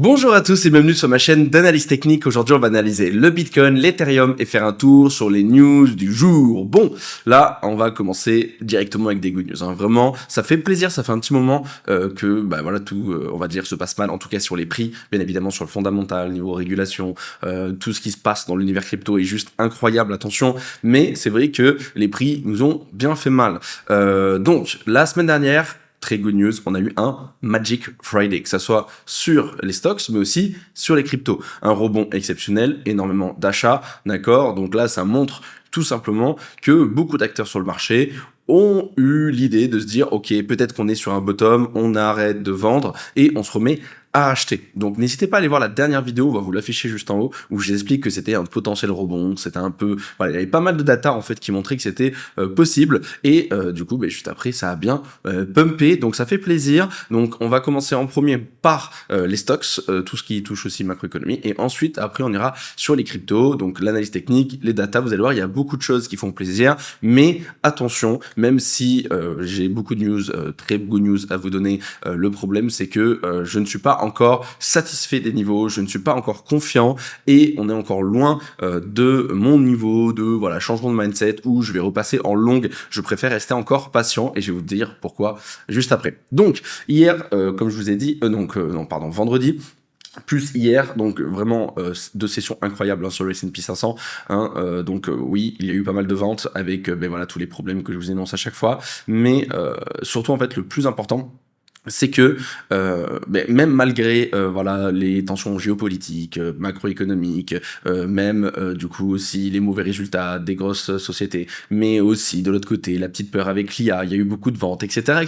Bonjour à tous et bienvenue sur ma chaîne d'analyse technique. Aujourd'hui, on va analyser le Bitcoin, l'Ethereum et faire un tour sur les news du jour. Bon, là, on va commencer directement avec des good news. Vraiment, ça fait plaisir, ça fait un petit moment que, voilà, tout, on va dire, se passe mal. En tout cas, sur les prix, bien évidemment, sur le fondamental, niveau régulation, tout ce qui se passe dans l'univers crypto est juste incroyable. Attention, mais c'est vrai que les prix nous ont bien fait mal. Donc, la semaine dernière, très good news, on a eu un Magic Friday, que ça soit sur les stocks, mais aussi sur les cryptos. Un rebond exceptionnel, énormément d'achats, d'accord? Donc là, ça montre tout simplement que beaucoup d'acteurs sur le marché ont eu l'idée de se dire, ok, peut-être qu'on est sur un bottom, on arrête de vendre et on se remet à acheter. Donc n'hésitez pas à aller voir la dernière vidéo, on va vous l'afficher juste en haut, où j'explique que c'était un potentiel rebond, c'était un peu, voilà, il y avait pas mal de data en fait qui montraient que c'était possible, et du coup, juste après, ça a bien pumpé, donc ça fait plaisir. Donc on va commencer en premier par les stocks, tout ce qui touche aussi macroéconomie, et ensuite, après, on ira sur les cryptos, donc l'analyse technique, les data, vous allez voir, il y a beaucoup de choses qui font plaisir, mais attention, même si j'ai beaucoup de news, très good news à vous donner, le problème c'est que je ne suis pas encore satisfait des niveaux, je ne suis pas encore confiant et on est encore loin de mon niveau de changement de mindset où je vais repasser en longue. Je préfère rester encore patient et je vais vous dire pourquoi juste après. Donc hier, comme je vous ai dit, vendredi, plus hier, donc vraiment deux sessions incroyables sur le S&P 500. Oui, il y a eu pas mal de ventes avec tous les problèmes que je vous énonce à chaque fois, mais surtout en fait le plus important, c'est que même malgré les tensions géopolitiques, macroéconomiques, du coup aussi les mauvais résultats des grosses sociétés, mais aussi de l'autre côté la petite peur avec l'IA, il y a eu beaucoup de ventes, etc.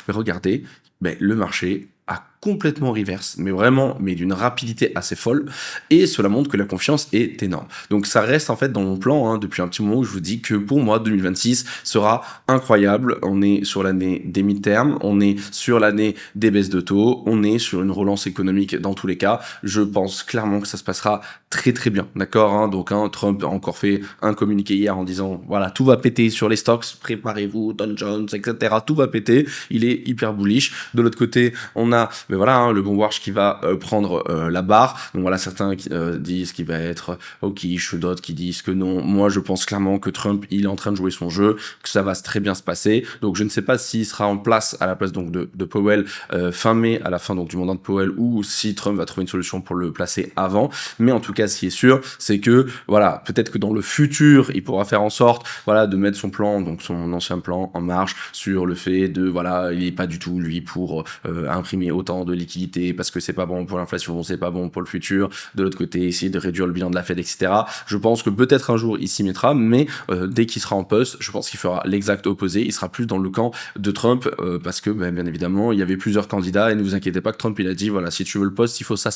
Mais regardez, le marché a complètement reverse, mais d'une rapidité assez folle, et cela montre que la confiance est énorme. Donc ça reste en fait dans mon plan depuis un petit moment où je vous dis que pour moi 2026 sera incroyable. On est sur l'année des midterms, on est sur l'année des baisses de taux, on est sur une relance économique dans tous les cas. Je pense clairement que ça se passera très très bien, d'accord, Donc Trump a encore fait un communiqué hier en disant voilà, tout va péter sur les stocks, préparez-vous, Dow Jones, etc. Tout va péter, il est hyper bullish. De l'autre côté, on a le bon watch qui va prendre la barre. Donc voilà, certains qui disent qu'il va être hawkish, d'autres qui disent que non. Moi, je pense clairement que Trump, il est en train de jouer son jeu, que ça va très bien se passer. Donc je ne sais pas s'il sera en place à la place donc de Powell fin mai, à la fin donc du mandat de Powell, ou si Trump va trouver une solution pour le placer avant. Mais en tout cas, ce qui est sûr, c'est que voilà, peut-être que dans le futur, il pourra faire en sorte de mettre son plan, donc son ancien plan en marche sur le fait de il est pas du tout lui pour imprimer autant de liquidité parce que c'est pas bon pour l'inflation, c'est pas bon pour le futur. De l'autre côté, essayer de réduire le bilan de la Fed, etc. Je pense que peut-être un jour il s'y mettra, mais dès qu'il sera en poste, je pense qu'il fera l'exact opposé. Il sera plus dans le camp de Trump parce que bien évidemment il y avait plusieurs candidats et ne vous inquiétez pas que Trump il a dit voilà, si tu veux le poste, il faut ça,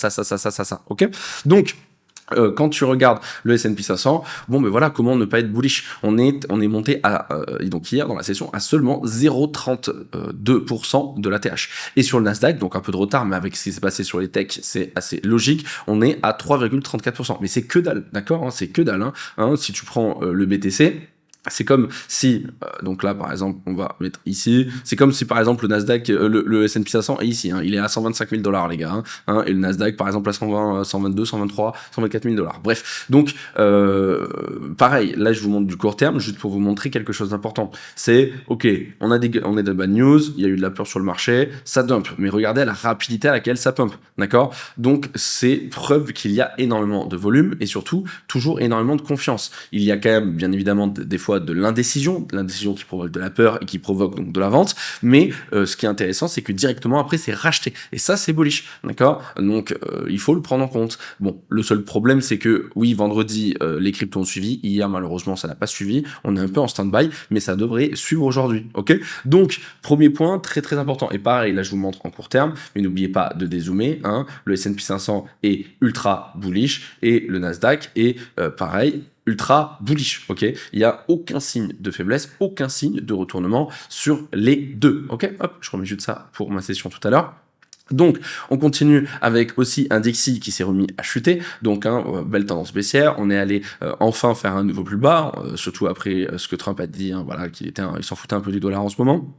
ok. Donc quand tu regardes le S&P 500, comment ne pas être bullish? On est monté à donc hier dans la session à seulement 0,32% de l'ATH. Et sur le Nasdaq, donc un peu de retard, mais avec ce qui s'est passé sur les techs, c'est assez logique, on est à 3,34%. Mais c'est que dalle, d'accord, c'est que dalle. Si tu prends le BTC, c'est comme si, donc là par exemple, on va mettre ici, c'est comme si par exemple le Nasdaq, le S&P 500 est ici, il est à 125 000 $, les gars, et le Nasdaq par exemple à 120, 122, 123, 124 000 $. Bref, donc pareil, là je vous montre du court terme, juste pour vous montrer quelque chose d'important. C'est, ok, on est de bad news, il y a eu de la peur sur le marché, ça dump, mais regardez la rapidité à laquelle ça pump, d'accord? Donc c'est preuve qu'il y a énormément de volume, et surtout, toujours énormément de confiance. Il y a quand même, bien évidemment, des fois de l'indécision qui provoque de la peur et qui provoque donc de la vente, mais ce qui est intéressant, c'est que directement après c'est racheté, et ça c'est bullish, d'accord? Donc il faut le prendre en compte. Bon, le seul problème c'est que oui, vendredi les cryptos ont suivi, hier malheureusement ça n'a pas suivi, on est un peu en stand-by, mais ça devrait suivre aujourd'hui, ok? Donc premier point très très important, et pareil là je vous montre en court terme, mais n'oubliez pas de dézoomer, le S&P 500 est ultra bullish et le Nasdaq est pareil ultra bullish, ok? Il n'y a aucun signe de faiblesse, aucun signe de retournement sur les deux, ok? Hop, je remets juste ça pour ma session tout à l'heure. Donc, on continue avec aussi un Dixie qui s'est remis à chuter, donc belle tendance baissière, on est allé enfin faire un nouveau plus bas, surtout après ce que Trump a dit, qu'il il s'en foutait un peu du dollar en ce moment.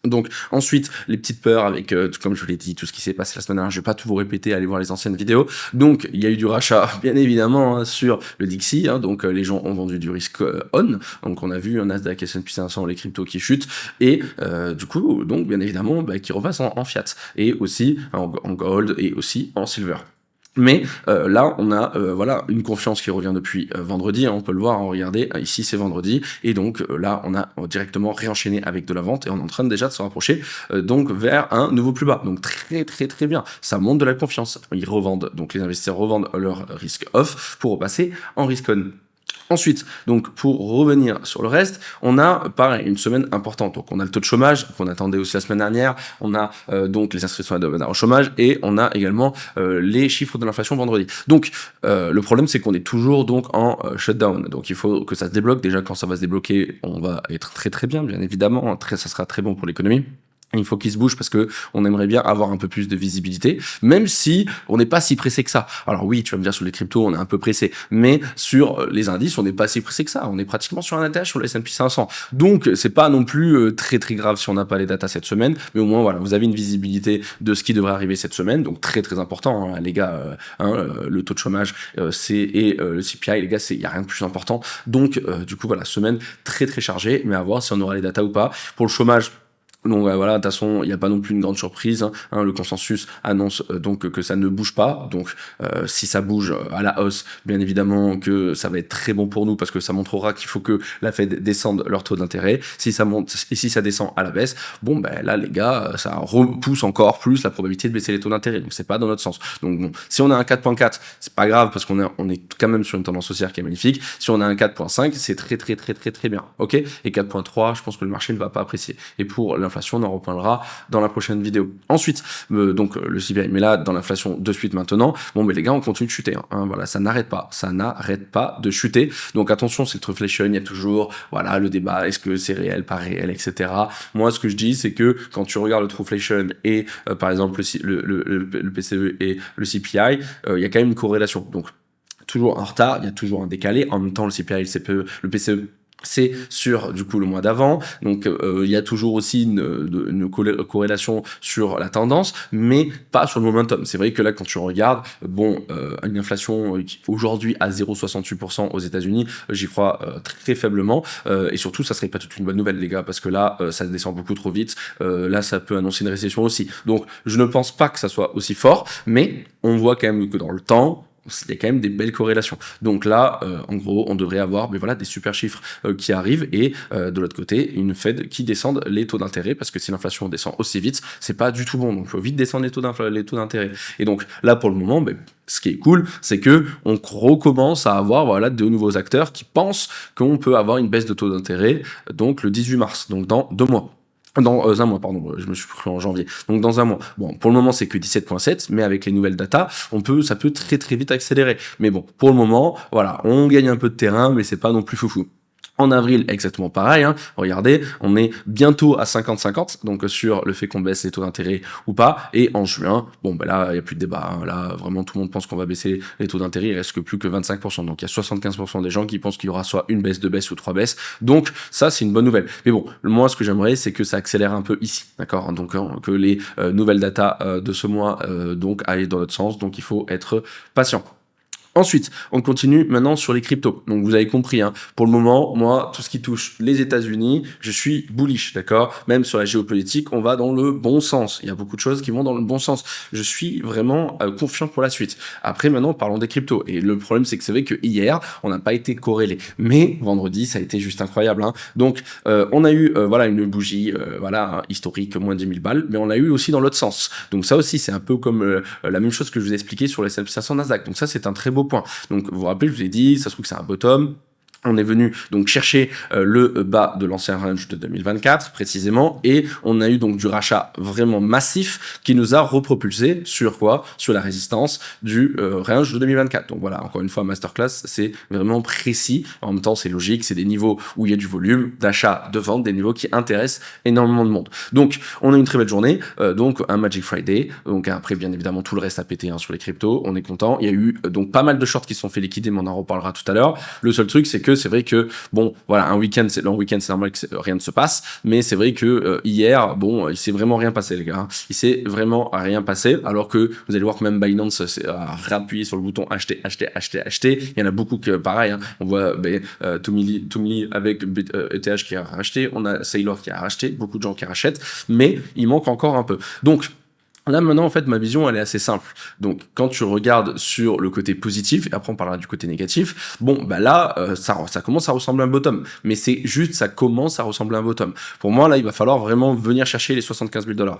Donc ensuite, les petites peurs avec, comme je vous l'ai dit, tout ce qui s'est passé la semaine dernière, je vais pas tout vous répéter, allez voir les anciennes vidéos. Donc il y a eu du rachat, bien évidemment, hein, sur le Dixie, hein, donc les gens ont vendu du risque on, donc on a vu un Nasdaq, S&P 500, les cryptos qui chutent, et du coup, donc bien évidemment, qui repassent en fiat, et aussi en gold, et aussi en silver. Mais là, on a voilà une confiance qui revient depuis vendredi, hein, on peut le voir, hein, regardez, ici c'est vendredi, et donc là, on a directement réenchaîné avec de la vente, et on est en train déjà de se rapprocher donc vers un nouveau plus bas. Donc très très très bien, ça montre de la confiance. Ils revendent, donc les investisseurs revendent leur risque off pour repasser en risque on. Ensuite, donc pour revenir sur le reste, on a pareil une semaine importante. Donc on a le taux de chômage qu'on attendait aussi la semaine dernière, on a donc les inscriptions à demandeurs au chômage et on a également les chiffres de l'inflation vendredi. Donc le problème c'est qu'on est toujours donc en shutdown. Donc il faut que ça se débloque. Déjà quand ça va se débloquer, on va être très très bien évidemment. Ça sera très bon pour l'économie. Il faut qu'il se bouge parce que on aimerait bien avoir un peu plus de visibilité, même si on n'est pas si pressé que ça. Alors oui, tu vas me dire sur les cryptos, on est un peu pressé, mais sur les indices, on n'est pas si pressé que ça. On est pratiquement sur un ATH sur le S&P 500. Donc c'est pas non plus très très grave si on n'a pas les datas cette semaine, mais au moins voilà, vous avez une visibilité de ce qui devrait arriver cette semaine, donc très très important, hein, les gars. Le taux de chômage et le CPI, les gars, il y a rien de plus important. Donc du coup voilà, semaine très très chargée, mais à voir si on aura les datas ou pas. Pour le chômage. Donc voilà, de toute façon, il n'y a pas non plus une grande surprise. Hein, le consensus annonce donc que ça ne bouge pas. Donc si ça bouge à la hausse, bien évidemment que ça va être très bon pour nous parce que ça montrera qu'il faut que la Fed descende leur taux d'intérêt. Si ça monte et si ça descend à la baisse, bon ben là les gars, ça repousse encore plus la probabilité de baisser les taux d'intérêt. Donc c'est pas dans notre sens. Donc bon, si on a un 4.4, c'est pas grave parce on est quand même sur une tendance haussière qui est magnifique. Si on a un 4.5, c'est très très très très très bien. Ok. Et 4.3, je pense que le marché ne va pas apprécier. Et pour l'inflation, on en reparlera dans la prochaine vidéo. Ensuite, donc le CPI, mais là, dans l'inflation de suite maintenant, bon, mais les gars, on continue de chuter. Hein, voilà, ça n'arrête pas de chuter. Donc attention, c'est le truthflation, il y a toujours, voilà, le débat, est-ce que c'est réel, pas réel, etc. Moi, ce que je dis, c'est que quand tu regardes le truthflation et par exemple le PCE et le CPI, il y a quand même une corrélation. Donc toujours en retard, il y a toujours un décalé. En même temps, le CPI, le CPE, le PCE, c'est sur du coup le mois d'avant, donc il y a toujours aussi une corrélation sur la tendance, mais pas sur le momentum. C'est vrai que là quand tu regardes, bon, une inflation aujourd'hui à 0,68% aux États-Unis, j'y crois très faiblement, et surtout ça serait pas toute une bonne nouvelle les gars, parce que là ça descend beaucoup trop vite, là ça peut annoncer une récession aussi. Donc je ne pense pas que ça soit aussi fort, mais on voit quand même que dans le temps, il y a quand même des belles corrélations. Donc là, en gros, on devrait avoir voilà, des super chiffres qui arrivent et de l'autre côté, une Fed qui descende les taux d'intérêt parce que si l'inflation descend aussi vite, c'est pas du tout bon. Donc il faut vite descendre les taux d'intérêt. Et donc là, pour le moment, ce qui est cool, c'est que on recommence à avoir voilà, de nouveaux acteurs qui pensent qu'on peut avoir une baisse de taux d'intérêt donc le 18 mars, donc dans 2 mois. Dans un mois, pardon, je me suis pris en janvier. Donc dans un mois. Bon, pour le moment, c'est que 17.7, mais avec les nouvelles datas, ça peut très très vite accélérer. Mais bon, pour le moment, voilà, on gagne un peu de terrain, mais c'est pas non plus foufou. En avril, exactement pareil, hein. Regardez, on est bientôt à 50-50, donc sur le fait qu'on baisse les taux d'intérêt ou pas, et en juin, bon là, il n'y a plus de débat, hein. Là, vraiment, tout le monde pense qu'on va baisser les taux d'intérêt, il reste que plus que 25%, donc il y a 75% des gens qui pensent qu'il y aura soit une baisse, deux baisses ou trois baisses, donc ça, c'est une bonne nouvelle. Mais bon, moi, ce que j'aimerais, c'est que ça accélère un peu ici, d'accord, donc que les nouvelles datas de ce mois, donc, aillent dans notre sens, donc il faut être patient. Ensuite, on continue maintenant sur les cryptos. Donc vous avez compris, hein, pour le moment, moi, tout ce qui touche les États-Unis, je suis bullish, d'accord? Même sur la géopolitique, on va dans le bon sens. Il y a beaucoup de choses qui vont dans le bon sens. Je suis vraiment confiant pour la suite. Après, maintenant, parlons des cryptos. Et le problème, c'est que c'est vrai que hier, on n'a pas été corrélé. Mais vendredi, ça a été juste incroyable. Hein. Donc, on a eu voilà une bougie voilà historique, moins de 10 000 balles, mais on l'a eu aussi dans l'autre sens. Donc ça aussi, c'est un peu comme la même chose que je vous ai expliqué sur les S&P 500 Nasdaq. Donc ça, c'est un très beau point. Donc vous vous rappelez, je vous ai dit, ça se trouve que c'est un bottom. On est venu donc chercher le bas de l'ancien range de 2024 précisément, et on a eu donc du rachat vraiment massif qui nous a repropulsé sur quoi? Sur la résistance du range de 2024. Donc voilà, encore une fois, masterclass, c'est vraiment précis. En même temps, c'est logique, c'est des niveaux où il y a du volume d'achat, de vente, des niveaux qui intéressent énormément de monde. Donc on a une très belle journée, donc un Magic Friday. Donc après, bien évidemment, tout le reste a pété hein, sur les cryptos. On est content. Il y a eu donc pas mal de shorts qui se sont fait liquider, mais on en reparlera tout à l'heure. Le seul truc, c'est que c'est vrai que, bon, voilà, un week-end, c'est normal que rien ne se passe, mais c'est vrai que hier, bon, il s'est vraiment rien passé, les gars. Hein. Il s'est vraiment rien passé, alors que vous allez voir que même Binance a réappuyé sur le bouton acheter, acheter, acheter, acheter. Il y en a beaucoup que, pareil, hein, on voit Tomili avec ETH qui a racheté, on a Sailor qui a racheté, beaucoup de gens qui rachètent, mais il manque encore un peu. Donc, là, maintenant, en fait, ma vision, elle est assez simple. Donc, quand tu regardes sur le côté positif, et après on parlera du côté négatif, bon, bah là, ça commence à ressembler à un bottom. Mais c'est juste, ça commence à ressembler à un bottom. Pour moi, là, il va falloir vraiment venir chercher les 75 000 $.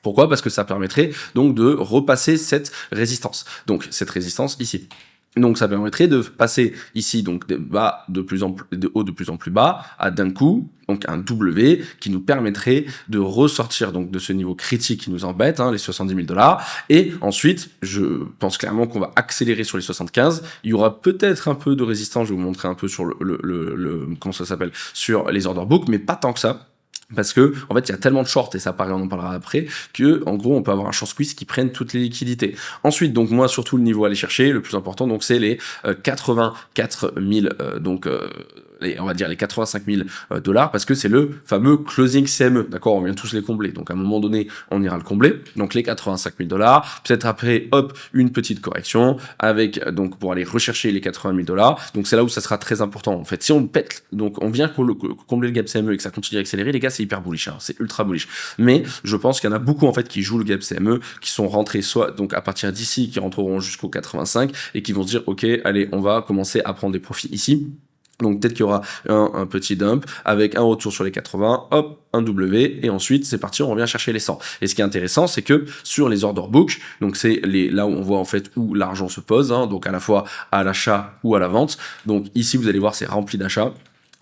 Pourquoi? Parce que ça permettrait donc de repasser cette résistance. Donc, cette résistance ici. Donc ça permettrait de passer ici donc de bas de plus en plus, de haut de plus en plus bas à d'un coup donc un W qui nous permettrait de ressortir donc de ce niveau critique qui nous embête, hein, les 70 000 $. Et ensuite, je pense clairement qu'on va accélérer sur les 75. Il y aura peut-être un peu de résistance. Je vais vous montrer un peu sur le comment ça s'appelle, sur les order books, mais pas tant que ça. Parce que, en fait, il y a tellement de shorts, et ça paraît, on en parlera après, que, en gros, on peut avoir un short squeeze qui prenne toutes les liquidités. Ensuite, donc, moi, surtout, le niveau à aller chercher, le plus important, donc, c'est les 84 000, on va dire les 85 000 $, parce que c'est le fameux closing CME, d'accord, on vient tous les combler, donc à un moment donné, on ira le combler, donc les 85 000 $, peut-être après, hop, une petite correction, avec, donc, pour aller rechercher les 80 000 $, donc c'est là où ça sera très important, en fait, si on pète, donc, on vient combler le gap CME et que ça continue à accélérer, les gars, c'est hyper bullish, hein, c'est ultra bullish, mais je pense qu'il y en a beaucoup, en fait, qui jouent le gap CME, qui sont rentrés soit, donc, à partir d'ici, qui rentreront jusqu'au 85, et qui vont se dire, ok, allez, on va commencer à prendre des profits ici. Donc peut-être qu'il y aura un petit dump avec un retour sur les 80, hop, un W, et ensuite c'est parti, on revient chercher les 100. Et ce qui est intéressant, c'est que sur les order books, donc c'est là où on voit en fait où l'argent se pose, hein, donc à la fois à l'achat ou à la vente. Donc ici vous allez voir c'est rempli d'achats.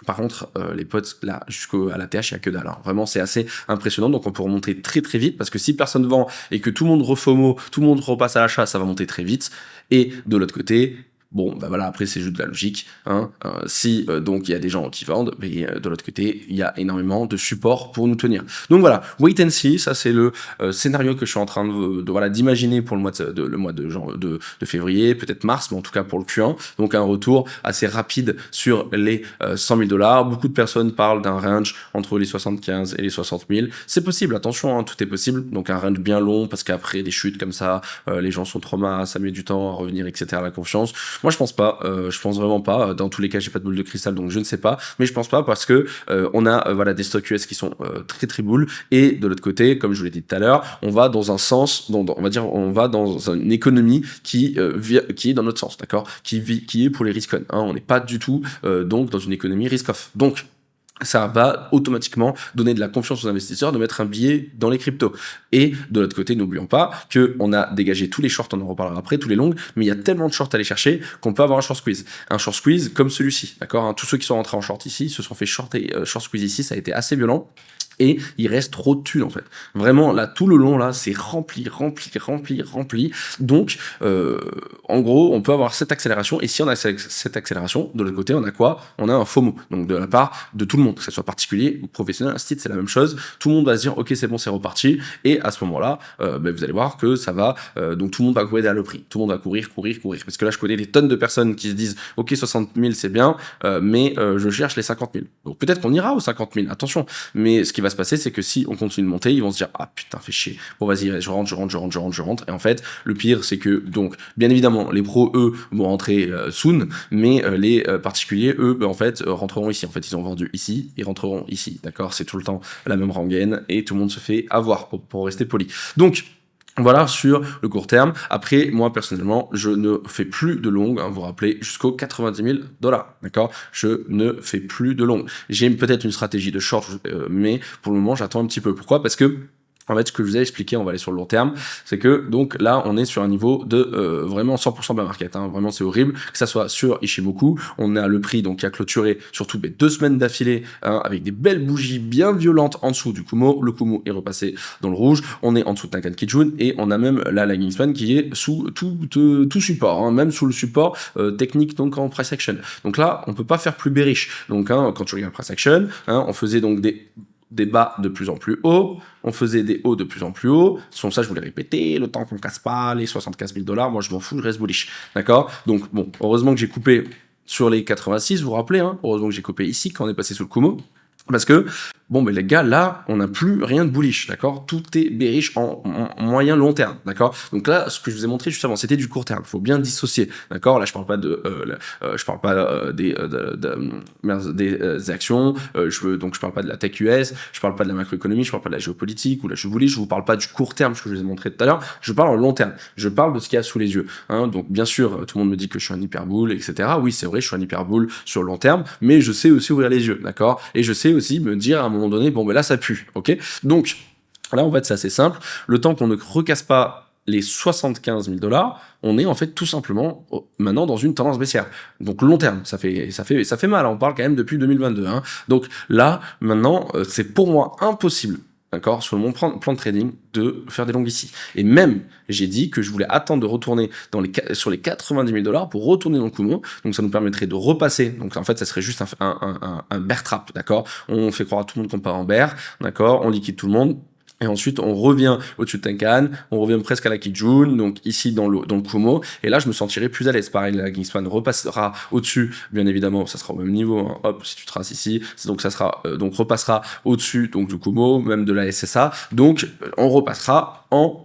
Par contre, les potes, là, jusqu'à la TH, il n'y a que dalle. Hein. Vraiment, c'est assez impressionnant. Donc, on peut remonter très très vite parce que si personne vend et que tout le monde refomo, tout le monde repasse à l'achat, ça va monter très vite. Et de l'autre côté, bon, bah voilà, après c'est juste de la logique. Hein. Si donc il y a des gens qui vendent, mais de l'autre côté, il y a énormément de support pour nous tenir. Donc voilà, wait and see, ça c'est le scénario que je suis en train voilà d'imaginer pour le mois de février, peut-être mars, mais en tout cas pour le Q1. Donc un retour assez rapide sur les 100 000 $. Beaucoup de personnes parlent d'un range entre les 75 et les 60 000. C'est possible, attention, hein, tout est possible. Donc un range bien long parce qu'après des chutes comme ça, les gens sont traumas, ça met du temps à revenir, etc. La confiance. Moi, je pense pas. Je pense vraiment pas. Dans tous les cas, j'ai pas de boule de cristal, donc je ne sais pas. Mais je pense pas parce que on a voilà des stocks US qui sont très très bulles. Et de l'autre côté, comme je vous l'ai dit tout à l'heure, on va dans un sens, on va dire, on va dans une économie qui est dans notre sens, d'accord, qui est pour les risk on. Hein, on n'est pas du tout donc dans une économie risk off. Donc ça va automatiquement donner de la confiance aux investisseurs de mettre un billet dans les cryptos. Et de l'autre côté, n'oublions pas qu'on a dégagé tous les shorts, on en reparlera après, tous les longs, mais il y a tellement de shorts à aller chercher qu'on peut avoir un short squeeze. Un short squeeze comme celui-ci, d'accord, hein, tous ceux qui sont rentrés en short ici se sont fait short squeeze ici, ça a été assez violent. Et il reste trop de thunes en fait. Vraiment là tout le long là c'est rempli. Donc en gros on peut avoir cette accélération et si on a cette accélération de l'autre côté on a quoi? On a un FOMO donc de la part de tout le monde que ce soit particulier ou professionnel. Un site c'est la même chose. Tout le monde va se dire ok c'est bon c'est reparti et à ce moment là vous allez voir que ça va donc tout le monde va courir derrière le prix. Tout le monde va courir parce que là je connais des tonnes de personnes qui se disent ok 60 000 c'est bien mais je cherche les 50 000. Donc peut-être qu'on ira aux 50 000 attention mais ce qui va se passer, c'est que si on continue de monter, ils vont se dire ah putain fait chier. Bon vas-y, je rentre. Et en fait, le pire, c'est que donc bien évidemment les pros eux vont rentrer soon, mais les particuliers eux, en fait, rentreront ici. En fait, ils ont vendu ici, ils rentreront ici. D'accord, c'est tout le temps la même rengaine et tout le monde se fait avoir pour rester poli. Donc voilà sur le court terme. Après, moi personnellement, je ne fais plus de longues, hein, vous vous rappelez, jusqu'aux 90 000 $. D'accord, je ne fais plus de longues. J'ai peut-être une stratégie de short, mais pour le moment, j'attends un petit peu. Pourquoi? Parce que en fait, ce que je vous ai expliqué, on va aller sur le long terme, c'est que donc là, on est sur un niveau de vraiment 100% bear market. Hein, vraiment, c'est horrible. Que ça soit sur Ishimoku, on a le prix donc qui a clôturé surtout 2 semaines d'affilée hein, avec des belles bougies bien violentes en dessous du Kumo. Le Kumo est repassé dans le rouge. On est en dessous de Tenkan Kijun et on a même la lagging span qui est sous tout support, hein, même sous le support technique donc en price action. Donc là, on peut pas faire plus bearish. Donc hein, quand tu regardes price action, hein, on faisait donc des bas de plus en plus hauts, on faisait des hauts de plus en plus hauts, sans ça je voulais répéter, le temps qu'on casse pas les 75 000 $, moi je m'en fous, je reste bullish, d'accord? Donc bon, heureusement que j'ai coupé sur les 86, vous vous rappelez, hein, heureusement que j'ai copié ici quand on est passé sous le Kumo, parce que, bon, mais les gars, là, on n'a plus rien de bullish, d'accord? Tout est bearish en moyen long terme, d'accord? Donc là, ce que je vous ai montré juste avant, c'était du court terme. Il faut bien dissocier, d'accord? Là, je parle pas des actions, donc je parle pas de la tech US, je parle pas de la macroéconomie, je parle pas de la géopolitique ou là, je suis bullish, je vous parle pas du court terme, ce que je vous ai montré tout à l'heure. Je parle en long terme. Je parle de ce qu'il y a sous les yeux, hein? Donc, bien sûr, tout le monde me dit que je suis un hyperbull, etc. Oui, c'est vrai, je suis un hyperbull sur le long terme, mais je sais aussi ouvrir les yeux, d'accord? Et je sais aussi me dire à un moment donné, bon ben là ça pue, ok? Donc là en fait c'est assez simple, le temps qu'on ne recasse pas les 75 000 $, on est en fait tout simplement maintenant dans une tendance baissière. Donc long terme, ça fait mal, on parle quand même depuis 2022, hein. Donc là maintenant c'est pour moi impossible, d'accord, sur mon plan de trading, de faire des longues ici. Et même, j'ai dit que je voulais attendre de retourner sur les 90 000 $ pour retourner dans le Kumo. Donc, ça nous permettrait de repasser. Donc, en fait, ça serait juste un bear trap, d'accord? On fait croire à tout le monde qu'on part en bear, d'accord? On liquide tout le monde. Et ensuite, on revient au-dessus de Tenkan, on revient presque à la Kijun, donc ici dans le Kumo, et là, je me sentirai plus à l'aise. Pareil, la Kingspan repassera au-dessus, bien évidemment, ça sera au même niveau, hein. Hop, si tu traces ici, donc ça sera, donc repassera au-dessus, donc du Kumo, même de la SSA, donc on repassera en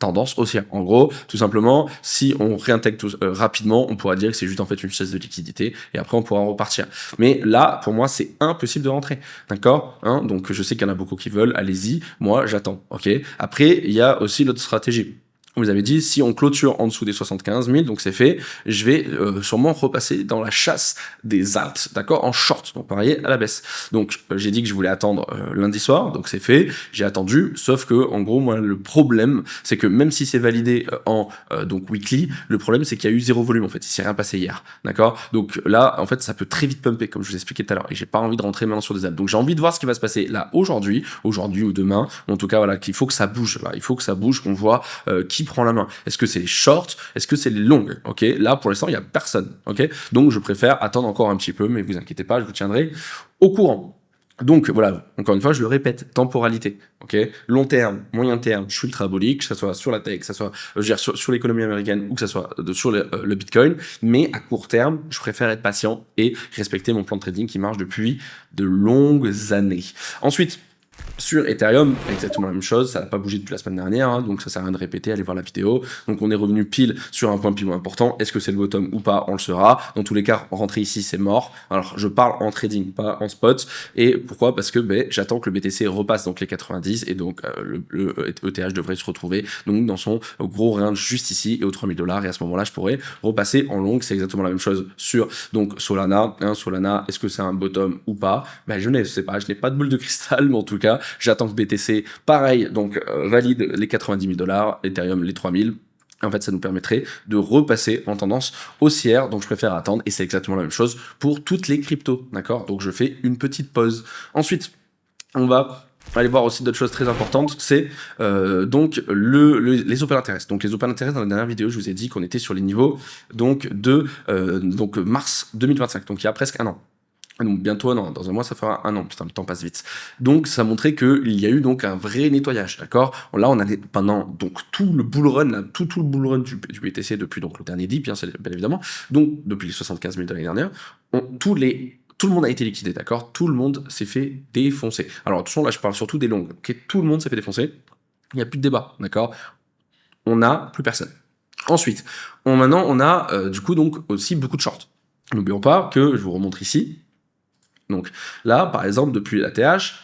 tendance haussière. En gros, tout simplement, si on réintègre rapidement, on pourra dire que c'est juste en fait une chaise de liquidité et après on pourra repartir. Mais là, pour moi, c'est impossible de rentrer. D'accord, hein? Donc je sais qu'il y en a beaucoup qui veulent, allez-y. Moi, j'attends. Ok. Après, il y a aussi l'autre stratégie. Vous avez dit, si on clôture en dessous des 75 000, donc c'est fait, je vais sûrement repasser dans la chasse des alts, d'accord, en short, donc pareil à la baisse. Donc j'ai dit que je voulais attendre lundi soir, donc c'est fait, j'ai attendu, sauf que en gros, moi, le problème, c'est que même si c'est validé donc weekly, le problème, c'est qu'il y a eu zéro volume, en fait, il s'est rien passé hier, d'accord. Donc là, en fait, ça peut très vite pumper, comme je vous expliquais tout à l'heure, et j'ai pas envie de rentrer maintenant sur des alts. Donc j'ai envie de voir ce qui va se passer là aujourd'hui ou demain, en tout cas, voilà, qu'il faut que ça bouge, là, il faut que ça bouge, qu'on voit qui prend la main. Est-ce que c'est les shorts? Est-ce que c'est les longues? Ok, là pour l'instant il y a personne. Ok, donc je préfère attendre encore un petit peu, mais vous inquiétez pas, je vous tiendrai au courant. Donc voilà, encore une fois, je le répète, temporalité, ok, long terme, moyen terme, je suis ultra bullish, que ce soit sur la tech, que ce soit sur l'économie américaine ou que ce soit sur le Bitcoin, mais à court terme, je préfère être patient et respecter mon plan de trading qui marche depuis de longues années. Ensuite, sur Ethereum, exactement la même chose, ça n'a pas bougé depuis la semaine dernière, hein, donc ça sert à rien de répéter, allez voir la vidéo. Donc on est revenu pile sur un point pivot important. Est-ce que c'est le bottom ou pas? On le saura. Dans tous les cas, rentrer ici, c'est mort. Alors je parle en trading, pas en spot. Et pourquoi? Parce que j'attends que le BTC repasse donc les 90 et donc le ETH devrait se retrouver donc dans son gros range juste ici et aux 3000 $. Et à ce moment-là, je pourrais repasser en long. C'est exactement la même chose sur donc Solana. Solana, est-ce que c'est un bottom ou pas? Je ne sais pas, je n'ai pas de boule de cristal, mais en tout cas, j'attends que BTC, pareil, donc valide les 90 000 $, Ethereum les 3000. En fait, ça nous permettrait de repasser en tendance haussière, donc je préfère attendre, et c'est exactement la même chose pour toutes les cryptos, d'accord? Donc je fais une petite pause. Ensuite, on va aller voir aussi d'autres choses très importantes, c'est donc les open interest. Donc les open interest, dans la dernière vidéo, je vous ai dit qu'on était sur les niveaux donc de mars 2025, donc il y a presque un an. Donc bientôt, non, dans un mois, ça fera un an. Putain, le temps passe vite. Donc ça montrait qu'il y a eu donc un vrai nettoyage, d'accord? Là, on a pendant donc tout le bull run, là, tout le bull run du BTC depuis donc le dernier dip, hein, bien évidemment. Donc depuis les 75 000 de l'année dernière, tout le monde a été liquidé, d'accord? Tout le monde s'est fait défoncer. Alors attention, là, je parle surtout des longues. Ok, tout le monde s'est fait défoncer. Il n'y a plus de débat, d'accord? On n'a plus personne. Ensuite, maintenant, on a du coup donc aussi beaucoup de shorts. N'oublions pas que je vous remontre ici. Donc là, par exemple, depuis la TH,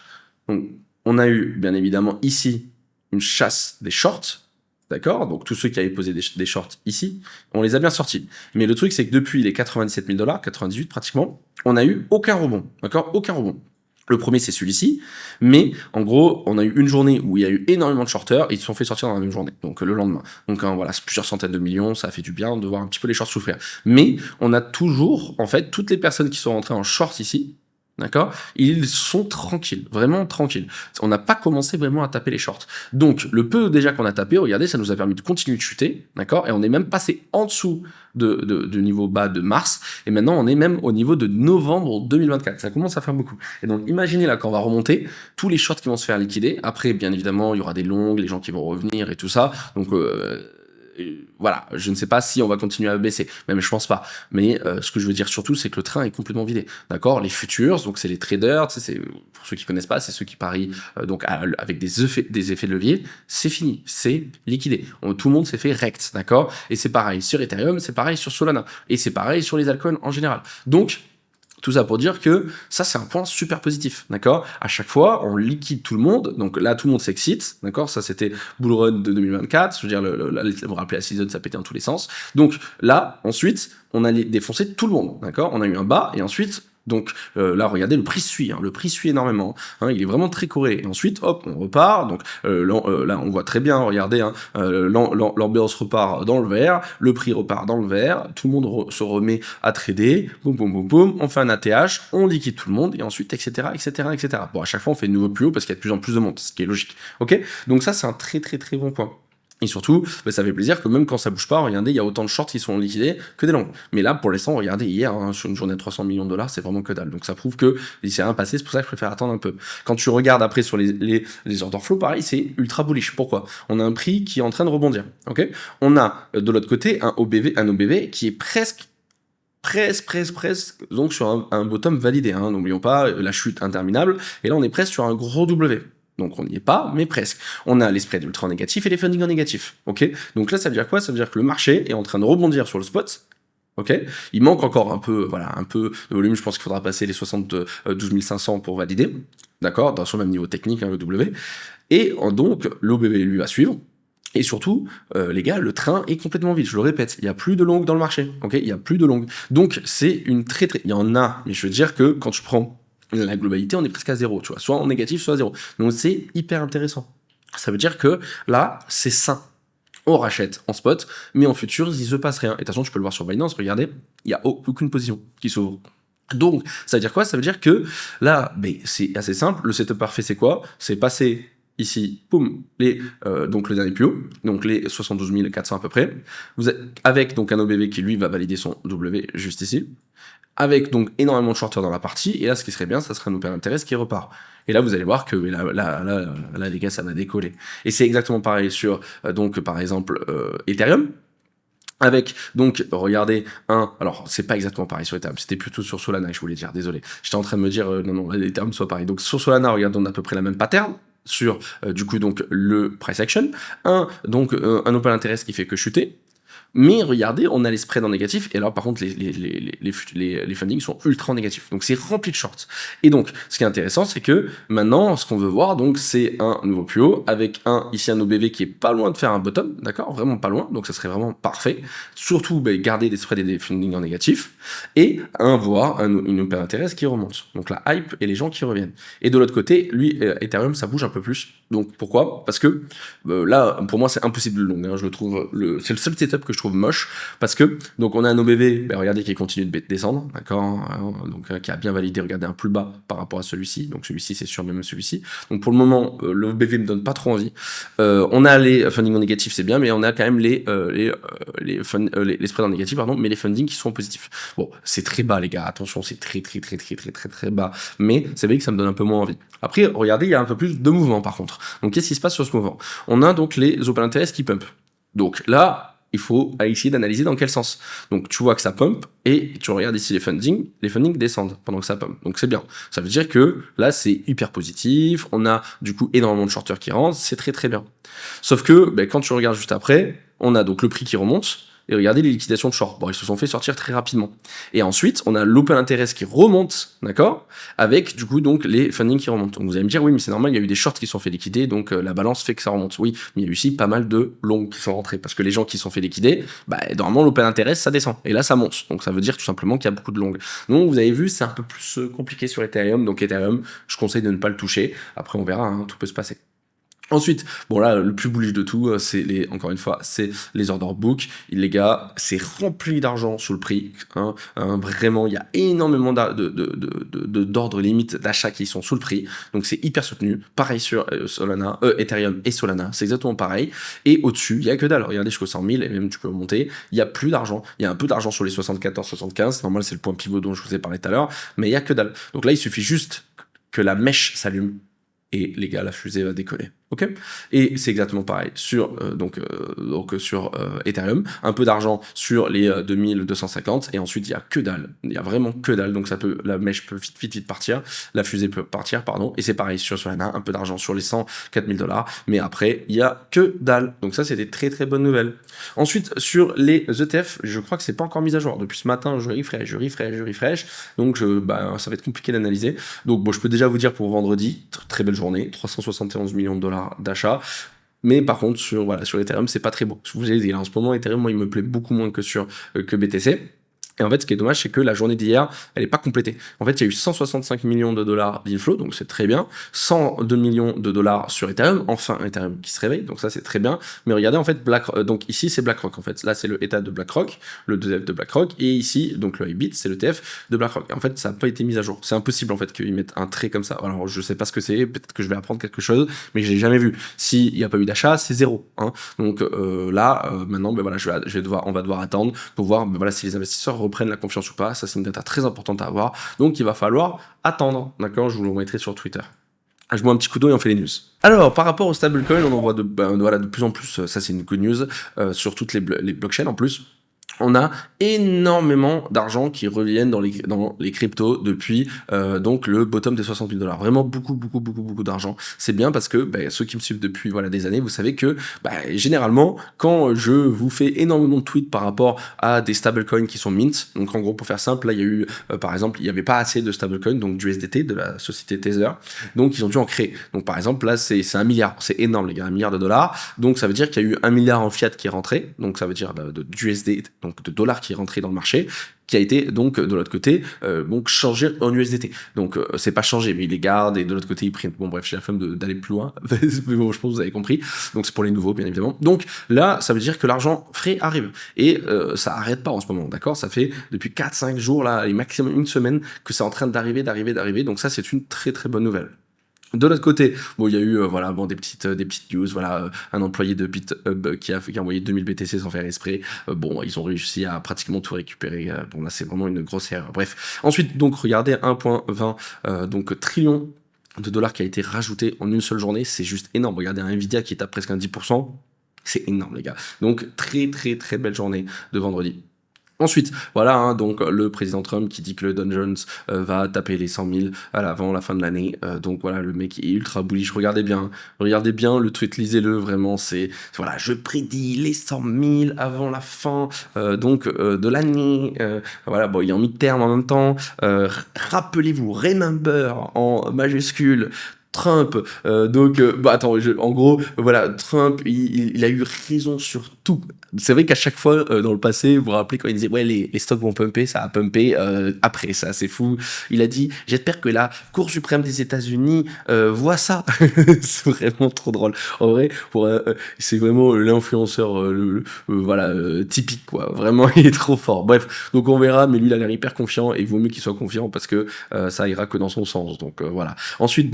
donc, on a eu bien évidemment ici une chasse des shorts, d'accord? Donc tous ceux qui avaient posé des shorts ici, on les a bien sortis. Mais le truc, c'est que depuis les 97 000 $, 98 pratiquement, on n'a eu aucun rebond, d'accord? Aucun rebond. Le premier, c'est celui-ci, mais en gros, on a eu une journée où il y a eu énormément de shorters et ils se sont fait sortir dans la même journée, donc le lendemain. Donc voilà, c'est plusieurs centaines de millions, ça a fait du bien de voir un petit peu les shorts souffrir. Mais on a toujours, en fait, toutes les personnes qui sont rentrées en short ici, d'accord? Ils sont tranquilles, vraiment tranquilles. On n'a pas commencé vraiment à taper les shorts. Donc, le peu déjà qu'on a tapé, regardez, ça nous a permis de continuer de chuter, d'accord? Et on est même passé en dessous du niveau bas de mars, et maintenant on est même au niveau de novembre 2024. Ça commence à faire beaucoup. Et donc, imaginez là, quand on va remonter, tous les shorts qui vont se faire liquider. Après, bien évidemment, il y aura des longues, les gens qui vont revenir et tout ça. Donc, voilà, je ne sais pas si on va continuer à baisser, même je pense pas. Mais ce que je veux dire surtout, c'est que le train est complètement vidé, d'accord. Les futures, donc c'est les traders, tu sais, c'est, pour ceux qui connaissent pas, c'est ceux qui parient donc avec des effets de levier. C'est fini, c'est liquidé. Tout le monde s'est fait rect, d'accord. Et c'est pareil sur Ethereum, c'est pareil sur Solana, et c'est pareil sur les altcoins en général. Donc tout ça pour dire que ça, c'est un point super positif, d'accord. À chaque fois, on liquide tout le monde, donc là, tout le monde s'excite, d'accord. Ça, c'était Bull Run de 2024, je veux dire, vous vous rappelez, la season, ça pétait dans tous les sens. Donc là, ensuite, on a défoncé tout le monde, d'accord. On a eu un bas, et ensuite, donc là, regardez, le prix suit, le prix suit énormément, il est vraiment très corrélé. Et ensuite, hop, on repart. Donc là, on voit très bien, regardez, l'ambiance repart dans le vert, le prix repart dans le vert, tout le monde se remet à trader, boum, boum, boum, boum, on fait un ATH, on liquide tout le monde, et ensuite, etc., etc., etc. Bon, à chaque fois, on fait de nouveau plus haut parce qu'il y a de plus en plus de monde, ce qui est logique. Ok. Donc ça, c'est un très, très, très bon point. Et surtout, ça fait plaisir que même quand ça bouge pas, regardez, il y a autant de shorts qui sont liquidés que des longs. Mais là, pour l'instant, regardez, hier, sur une journée de 300 millions de dollars, c'est vraiment que dalle. Donc ça prouve que il s'est rien passé, c'est pour ça que je préfère attendre un peu. Quand tu regardes après sur les order flow, pareil, c'est ultra bullish. Pourquoi? On a un prix qui est en train de rebondir. Ok. On a de l'autre côté un OBV qui est presque, donc sur un bottom validé. N'oublions pas la chute interminable. Et là, on est presque sur un gros W. Donc on n'y est pas, mais presque. On a les spreads ultra négatifs et les fundings en négatif. Ok. Donc là, ça veut dire quoi? Ça veut dire que le marché est en train de rebondir sur le spot. Ok. Il manque encore un peu de volume. Je pense qu'il faudra passer les 72 500 pour valider. D'accord. Sur le même niveau technique, le W. Et donc l'OBV lui va suivre. Et surtout, les gars, le train est complètement vide. Je le répète, il y a plus de longues dans le marché. Ok. Il y a plus de longues. Donc c'est une il y en a, mais je veux dire que quand tu prends la globalité, on est presque à zéro, tu vois, soit en négatif, soit à zéro. Donc c'est hyper intéressant. Ça veut dire que là, c'est sain. On rachète en spot, mais en futurs, il se passe rien. Et de toute façon, tu peux le voir sur Binance, regardez, il n'y a aucune position qui s'ouvre. Donc, ça veut dire quoi? Ça veut dire que là, c'est assez simple. Le setup parfait, c'est quoi? C'est passer ici, boum, donc le dernier plus haut, donc les 72 400 à peu près, avec donc un OBV qui lui va valider son W juste ici, avec donc énormément de shorters dans la partie, et là ce qui serait bien, ça serait un open interest qui repart. Et là vous allez voir que là les gars, ça va décoller. Et c'est exactement pareil sur donc par exemple Ethereum. Avec, donc, regardez, alors, c'est pas exactement pareil sur Ethereum, c'était plutôt sur Solana, je voulais dire, désolé. J'étais en train de me dire, non, les termes soient pareils. Donc, sur Solana, regardez, on a à peu près la même pattern, sur, du coup, donc, le price action. Donc, un open interest qui fait que chuter. Mais regardez, on a les spreads en négatif, et alors par contre les fundings sont ultra en négatif. Donc c'est rempli de shorts. Et donc ce qui est intéressant, c'est que maintenant ce qu'on veut voir, donc c'est un nouveau plus haut avec ici un OBV qui est pas loin de faire un bottom, d'accord, vraiment pas loin. Donc ça serait vraiment parfait. Surtout garder des spreads et des fundings en négatif, et voir une open interest qui remonte. Donc la hype et les gens qui reviennent. Et de l'autre côté, lui Ethereum, ça bouge un peu plus. Donc pourquoi? Parce que là pour moi c'est impossible de long. Je le trouve c'est le seul setup que je trouve moche, parce que donc on a un OBV, regardez, qui continue de descendre, d'accord, donc qui a bien validé, regardez, un plus bas par rapport à celui-ci, donc celui-ci c'est sûr, même celui-ci. Donc pour le moment le OBV me donne pas trop envie. On a les funding en négatif, c'est bien, mais on a quand même les spreads en négatif, pardon, mais les funding qui sont en positif. Bon, c'est très bas les gars, attention, c'est très bas, mais c'est vrai que ça me donne un peu moins envie. Après regardez, il y a un peu plus de mouvement par contre. Donc qu'est-ce qui se passe sur ce mouvement? On a donc les open interest qui pump. Donc là il faut essayer d'analyser dans quel sens. Donc tu vois que ça pump, et tu regardes ici les fundings descendent pendant que ça pump. Donc c'est bien. Ça veut dire que là c'est hyper positif, on a du coup énormément de shorters qui rentrent, c'est très bien. Sauf que quand tu regardes juste après, on a donc le prix qui remonte, et regardez les liquidations de short. Bon, ils se sont fait sortir très rapidement. Et ensuite, on a l'open interest qui remonte, d'accord, avec du coup donc les funding qui remontent. Donc vous allez me dire, oui, mais c'est normal, il y a eu des shorts qui sont fait liquider, donc la balance fait que ça remonte. Oui, mais il y a eu aussi pas mal de longs qui sont rentrés, parce que les gens qui sont fait liquider, normalement l'open interest ça descend, et là ça monte. Donc ça veut dire tout simplement qu'il y a beaucoup de longs. Donc vous avez vu, c'est un peu plus compliqué sur Ethereum. Donc Ethereum, je conseille de ne pas le toucher. Après on verra, tout peut se passer. Ensuite, bon là, le plus bullish de tout, c'est encore une fois, c'est les order book. Les gars, c'est rempli d'argent sous le prix. Vraiment, il y a énormément d'ordres limites d'achat qui sont sous le prix. Donc c'est hyper soutenu. Pareil sur Solana, Ethereum et Solana, c'est exactement pareil. Et au-dessus, il y a que dalle. Regardez jusqu'aux 100 000, et même tu peux monter. Il y a plus d'argent. Il y a un peu d'argent sur les 74, 75. Normal, c'est le point pivot dont je vous ai parlé tout à l'heure. Mais il y a que dalle. Donc là, il suffit juste que la mèche s'allume. Et les gars, la fusée va décoller. Ok, et c'est exactement pareil sur sur Ethereum, un peu d'argent sur les 2250 et ensuite il y a que dalle, il y a vraiment que dalle, donc la mèche peut vite partir, la fusée peut partir pardon, et c'est pareil sur Solana, un peu d'argent sur les 104 000 $, mais après il y a que dalle, donc ça c'est des très très bonnes nouvelles. Ensuite sur les ETF, je crois que c'est pas encore mis à jour depuis ce matin, je refresh, donc ça va être compliqué d'analyser. Donc bon, je peux déjà vous dire pour vendredi, très belle journée, 371 millions de dollars d'achat. Mais par contre, sur Ethereum, c'est pas très beau. Je vous ai dit, en ce moment, Ethereum, moi, il me plaît beaucoup moins que BTC. Et en fait, ce qui est dommage, c'est que la journée d'hier, elle n'est pas complétée. En fait, il y a eu 165 millions de dollars d'inflow, donc c'est très bien. 102 millions de dollars sur Ethereum, enfin Ethereum qui se réveille, donc ça c'est très bien. Mais regardez, en fait, donc ici c'est BlackRock, en fait. Là, c'est le état de BlackRock, le ETF de BlackRock, et ici, donc le IBIT, c'est le TF de BlackRock. Et en fait, ça n'a pas été mis à jour. C'est impossible, en fait, qu'ils mettent un trait comme ça. Alors, je sais pas ce que c'est, peut-être que je vais apprendre quelque chose, mais je l'ai jamais vu. S'il n'y a pas eu d'achat, c'est zéro. Hein. Donc maintenant, on va devoir attendre pour voir si les investisseurs reprennent la confiance ou pas. Ça, c'est une data très importante à avoir. Donc, il va falloir attendre. D'accord, je vous le mettrai sur Twitter. Je bois un petit coup d'eau et on fait les news. Alors, par rapport au stablecoin, on en voit de plus en plus, ça c'est une good news, sur toutes les blockchains en plus. On a énormément d'argent qui reviennent dans les cryptos depuis donc le bottom des 60 000 $. Vraiment beaucoup d'argent. C'est bien parce que ceux qui me suivent depuis des années, vous savez que généralement, quand je vous fais énormément de tweets par rapport à des stablecoins qui sont mint, donc en gros pour faire simple, là il y a eu par exemple, il n'y avait pas assez de stablecoins, donc du USDT de la société Tether, donc ils ont dû en créer. Donc par exemple là c'est 1 milliard, c'est énorme les gars, 1 milliard de dollars, donc ça veut dire qu'il y a eu 1 milliard en fiat qui est rentré, donc ça veut dire d'USD, donc de dollars qui est rentré dans le marché, qui a été donc de l'autre côté donc changé en USDT. Donc c'est pas changé, mais ils les gardent et de l'autre côté ils prennent. Bon bref, j'ai la flemme d'aller plus loin, mais bon je pense que vous avez compris. Donc c'est pour les nouveaux bien évidemment. Donc là ça veut dire que l'argent frais arrive et ça arrête pas en ce moment, d'accord. Ça fait depuis 4-5 jours là, et maximum une semaine que c'est en train d'arriver. Donc ça c'est une très très bonne nouvelle. De l'autre côté, bon, il y a eu des petites news, un employé de BitHub qui a envoyé 2000 BTC sans faire exprès. Ils ont réussi à pratiquement tout récupérer. Bon là, c'est vraiment une grosse erreur. Bref. Ensuite, donc regardez 1,20 donc trillion de dollars qui a été rajouté en une seule journée, c'est juste énorme. Regardez un Nvidia qui est à presque un 10%, c'est énorme les gars. Donc très très très belle journée de vendredi. Ensuite, donc le président Trump qui dit que le Dow Jones va taper les 100 000 avant la fin de l'année. Donc voilà, le mec est ultra bullish. Regardez bien le tweet, lisez-le vraiment. Je prédis les 100 000 avant la fin de l'année. Il est en mi-terme en même temps. Rappelez-vous, remember en majuscule. Trump, en gros, Trump, il a eu raison sur tout. C'est vrai qu'à chaque fois, dans le passé, vous vous rappelez quand il disait, les stocks vont pumper, ça a pumpé après, ça, c'est fou. Il a dit, j'espère que la Cour suprême des États-Unis voit ça. C'est vraiment trop drôle. En vrai, c'est vraiment l'influenceur, typique, quoi. Vraiment, il est trop fort. Bref, donc on verra, mais lui, il a l'air hyper confiant, et il vaut mieux qu'il soit confiant parce que ça ira que dans son sens. Donc voilà. Ensuite,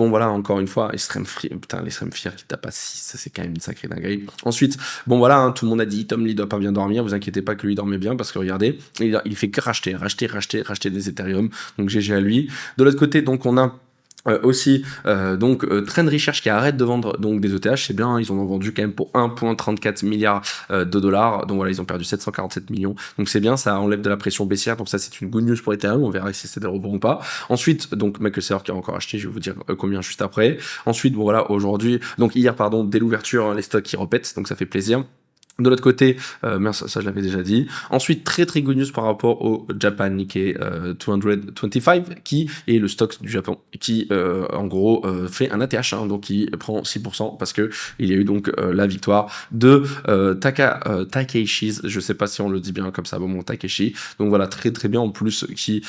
encore une fois, l'extrême fear qui tape à 6, ça c'est quand même une sacrée dinguerie. Ensuite, tout le monde a dit, Tom Lee doit pas bien dormir, vous inquiétez pas que lui dormait bien, parce que regardez, il fait que racheter des Ethereum, donc GG à lui. De l'autre côté, donc on a aussi Trend Research qui arrête de vendre donc des ETH, c'est bien, ils en ont vendu quand même pour 1,34 milliard de dollars, donc voilà, ils ont perdu 747 millions, donc c'est bien, ça enlève de la pression baissière, donc ça c'est une good news pour Ethereum, on verra si c'est des rebonds ou pas. Ensuite, donc Michael Saylor qui a encore acheté, je vais vous dire combien juste après. Ensuite, aujourd'hui, donc hier dès l'ouverture, les stocks qui repètent, donc ça fait plaisir. De l'autre côté, ça je l'avais déjà dit. Ensuite, très très good news par rapport au Japan Nikkei 225, qui est le stock du Japon, qui en gros fait un ATH, donc qui prend 6%, parce que il y a eu donc la victoire de Takeshi's, je sais pas si on le dit bien comme ça, Takeshi. Donc voilà, très très bien en plus, qui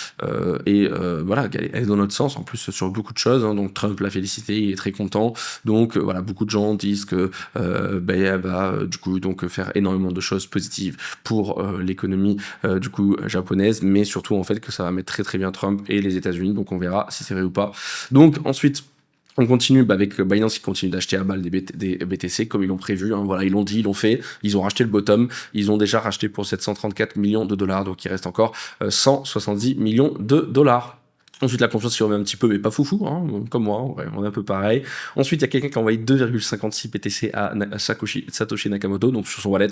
est dans notre sens, en plus sur beaucoup de choses, hein. Donc Trump l'a félicité, il est très content. Donc beaucoup de gens disent que elle va du coup donc faire énormément de choses positives pour l'économie japonaise, mais surtout en fait que ça va mettre très très bien Trump et les États-Unis, donc on verra si c'est vrai ou pas. Donc ensuite on continue avec Binance qui continue d'acheter à balle des BTC comme ils l'ont prévu, hein. Ils l'ont dit, ils l'ont fait, ils ont racheté le bottom, ils ont déjà racheté pour 734 millions de dollars, donc il reste encore 170 millions de dollars. Ensuite, la confiance qui remet un petit peu, mais pas foufou, hein, comme moi, ouais, on est un peu pareil. Ensuite, il y a quelqu'un qui a envoyé 2,56 BTC à Satoshi Nakamoto, donc sur son wallet.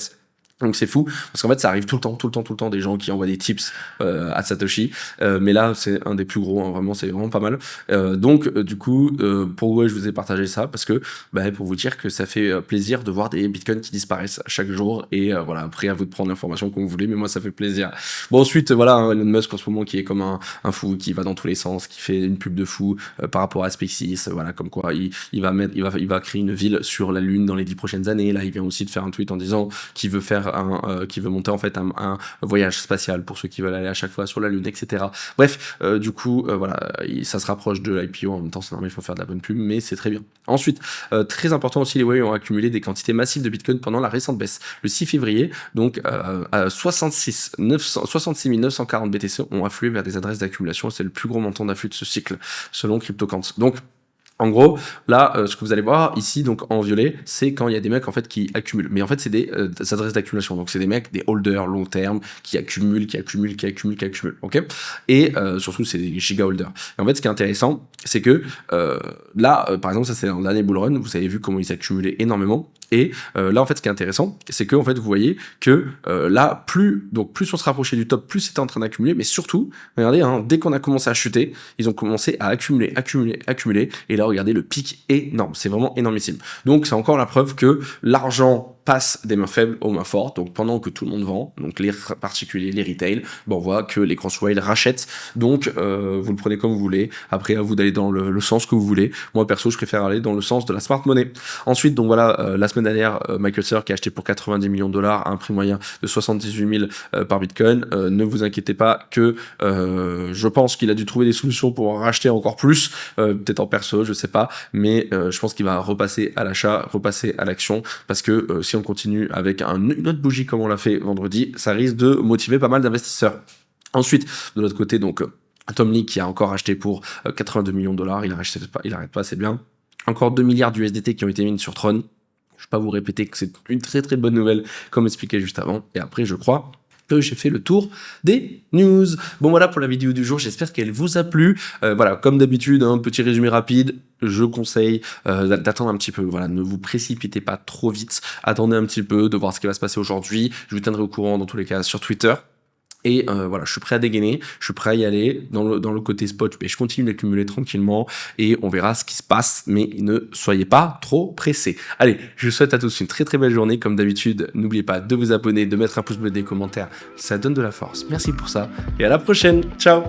Donc c'est fou, parce qu'en fait ça arrive tout le temps des gens qui envoient des tips à Satoshi, mais là c'est un des plus gros, hein, vraiment c'est vraiment pas mal. Donc du coup, pourquoi je vous ai partagé ça? Parce que pour vous dire que ça fait plaisir de voir des bitcoins qui disparaissent chaque jour, et voilà, après à vous de prendre l'information comme vous voulez, mais moi ça fait plaisir. Bon ensuite voilà, hein, Elon Musk en ce moment qui est comme un fou, qui va dans tous les sens, qui fait une pub de fou par rapport à SpaceX, voilà, comme quoi il va créer une ville sur la Lune dans les 10 prochaines années. Là il vient aussi de faire un tweet en disant qu'il veut faire qui veut monter en fait un voyage spatial pour ceux qui veulent aller à chaque fois sur la Lune, etc. Bref, du coup, voilà, ça se rapproche de l'IPO. En même temps, c'est normal, il faut faire de la bonne pub, mais c'est très bien. Ensuite, très important aussi, les whales ont accumulé des quantités massives de Bitcoin pendant la récente baisse. Le 6 février, donc 66 940 BTC ont afflué vers des adresses d'accumulation. C'est le plus gros montant d'afflux de ce cycle, selon CryptoQuant. Donc, en gros, là, ce que vous allez voir ici, donc en violet, c'est quand il y a des mecs en fait qui accumulent. Mais en fait, c'est des adresses d'accumulation. Donc c'est des mecs, des holders long terme qui accumulent, ok. Et surtout, c'est des giga holders. Et en fait, ce qui est intéressant, c'est que là, par exemple, ça c'est dans l'année bull run. Vous avez vu comment ils accumulaient énormément. Et là, en fait, ce qui est intéressant, c'est que en fait, vous voyez que là, plus on se rapprochait du top, plus c'était en train d'accumuler. Mais surtout, regardez, hein, dès qu'on a commencé à chuter, ils ont commencé à accumuler. Et là, regardez le pic énorme. C'est vraiment énormissime. Donc, c'est encore la preuve que l'argent passe des mains faibles aux mains fortes. Donc, pendant que tout le monde vend, donc les particuliers, les retail, on voit que les grosses whales rachètent. Donc, vous le prenez comme vous voulez. Après, à vous d'aller dans le sens que vous voulez. Moi, perso, je préfère aller dans le sens de la smart money. Ensuite, donc voilà, la semaine dernière, Michael Saylor qui a acheté pour 90 millions de dollars à un prix moyen de 78 000 par Bitcoin. Ne vous inquiétez pas que je pense qu'il a dû trouver des solutions pour en racheter encore plus, peut-être en perso, je sais pas, mais je pense qu'il va repasser à l'achat, repasser à l'action, parce que si on continue avec une autre bougie comme on l'a fait vendredi, ça risque de motiver pas mal d'investisseurs. Ensuite, de l'autre côté, donc Tom Lee qui a encore acheté pour 82 millions de dollars, il arrête pas, c'est bien. Encore 2 milliards d'USDT qui ont été mis sur Tron. Je vais pas vous répéter que c'est une très très bonne nouvelle, comme expliqué juste avant. Et après, je crois que j'ai fait le tour des news. Bon voilà pour la vidéo du jour, j'espère qu'elle vous a plu. Voilà, comme d'habitude, un petit résumé rapide. Je conseille d'attendre un petit peu. Voilà, ne vous précipitez pas trop vite. Attendez un petit peu de voir ce qui va se passer aujourd'hui. Je vous tiendrai au courant dans tous les cas sur Twitter. Et voilà, je suis prêt à dégainer, je suis prêt à y aller dans le côté spot, mais je continue d'accumuler tranquillement et on verra ce qui se passe, mais ne soyez pas trop pressés. Allez, je vous souhaite à tous une très très belle journée, comme d'habitude, n'oubliez pas de vous abonner, de mettre un pouce bleu, des commentaires, ça donne de la force. Merci pour ça et à la prochaine, ciao.